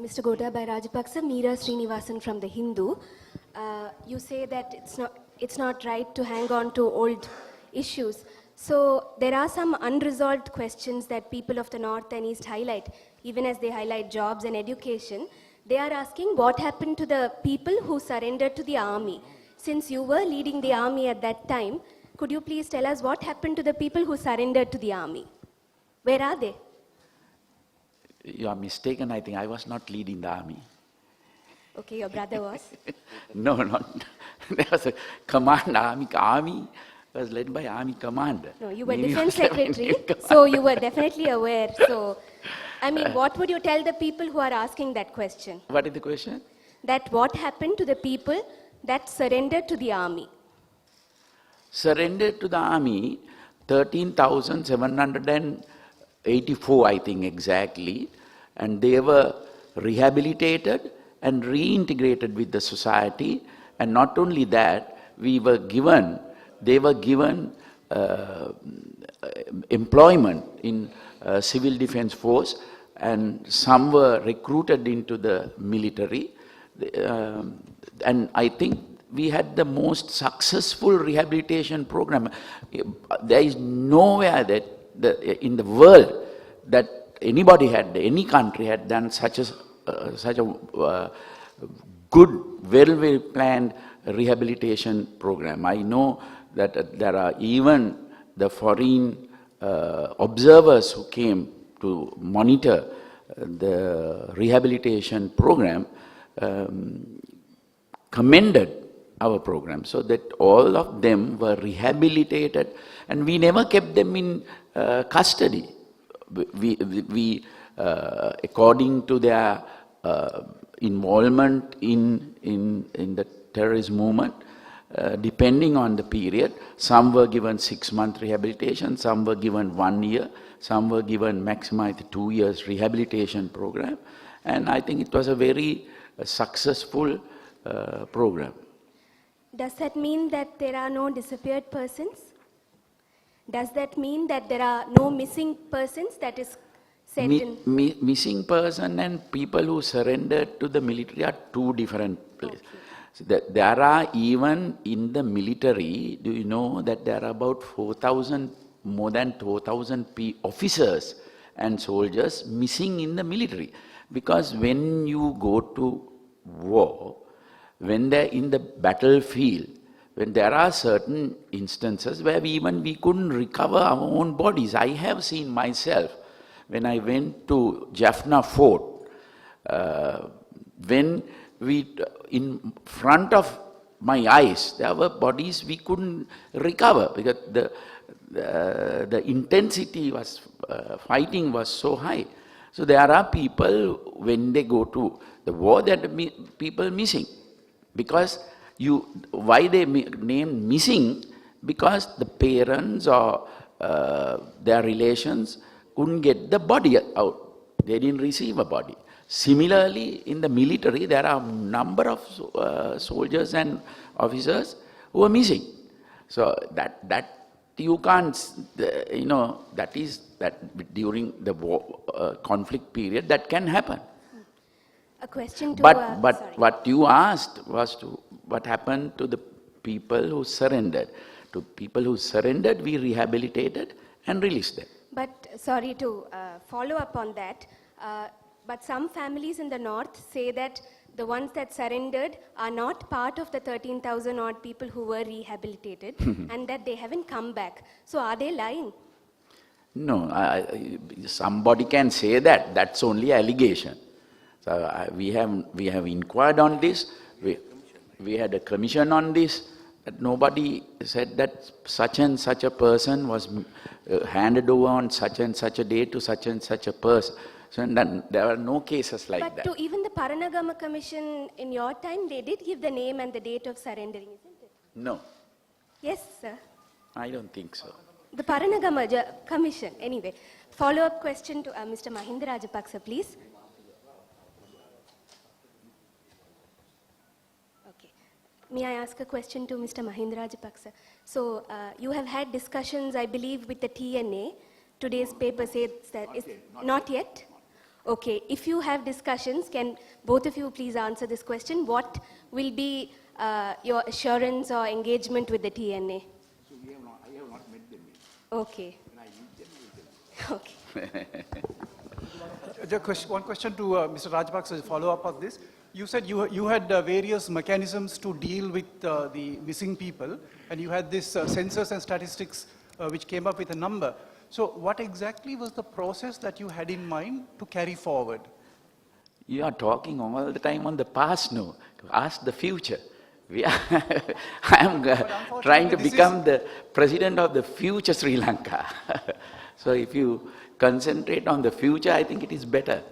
Mr. Gotabhaya Rajapaksa, Meera Srinivasan from the Hindu. You say that it's not right to hang on to old issues. So there are some unresolved questions that people of the North and East highlight, even as they highlight jobs and education. They are asking what happened to the people who surrendered to the army. Since you were leading the army at that time, could you please tell us what happened to the people who surrendered to the army? Where are they? You are mistaken, I think. I was not leading the army. Okay, your brother was? No, not. There was a command army. Army was led by army commander. No, you were Navy defense was led by secretary, Navy commander. so you were definitely aware. So, I mean, what would you tell the people who are asking that question? What is the question? That what happened to the people that surrendered to the army? Surrendered to the army, 13,784, I think exactly, and they were rehabilitated and reintegrated with the society. And not only that, they were given employment in civil defense force, and some were recruited into the military. And I think we had the most successful rehabilitation program. There is nowhere that in the world that any country had done such a good, well planned rehabilitation program. I know that there are even the foreign observers who came to monitor the rehabilitation program commended our program, so that all of them were rehabilitated, and we never kept them in custody. We according to their involvement in the terrorist movement, depending on the period, some were given 6-month rehabilitation, some were given 1 year, some were given maximum 2 years rehabilitation program, and I think it was a very successful program. Does that mean that there are no disappeared persons? Does that mean that there are no missing persons that is said in... Missing person and people who surrendered to the military are two different places. Okay. So there are even in the military, do you know that there are about 4,000, more than 4,000 officers and soldiers missing in the military. Because when you go to war, when they're in the battlefield, when there are certain instances where we couldn't recover our own bodies. I have seen myself, when I went to Jaffna Fort, when in front of my eyes, there were bodies we couldn't recover because the intensity was, fighting was so high. So there are people, when they go to the war, there are people missing. Because why they named missing? Because the parents or their relations couldn't get the body out. They didn't receive a body. Similarly, in the military, there are a number of soldiers and officers who are missing. So that you can't, that during the war, conflict period, that can happen. A question to... But what you asked was what happened to the people who surrendered. To people who surrendered, we rehabilitated and released them. But sorry to follow up on that, but some families in the north say that the ones that surrendered are not part of the 13,000 odd people who were rehabilitated and that they haven't come back. So are they lying? No, somebody can say that. That's only allegation. So we have inquired on this. We had a commission on this. That nobody said that such and such a person was handed over on such and such a day to such and such a person. So there are no cases like that. But to even the Paranagama Commission in your time, they did give the name and the date of surrendering, isn't it? No. Yes, sir. I don't think so. The Paranagama Commission. Anyway, follow-up question to Mr. Mahinda Rajapaksa, please. May I ask a question to Mr. Mahinda Rajapaksa? So, you have had discussions, I believe, with the TNA. Today's paper says that... Not yet? Okay, if you have discussions, can both of you please answer this question? What will be your assurance or engagement with the TNA? So I have not met them yet. Okay. When I meet them, I will tell you. Okay. One question to Mr. Rajapaksa, as a follow-up of this. You said you had various mechanisms to deal with the missing people, and you had this census and statistics which came up with a number. So what exactly was the process that you had in mind to carry forward? You are talking all the time on the past now. Ask the future. I am trying to become the president of the future Sri Lanka. So if you concentrate on the future, I think it is better.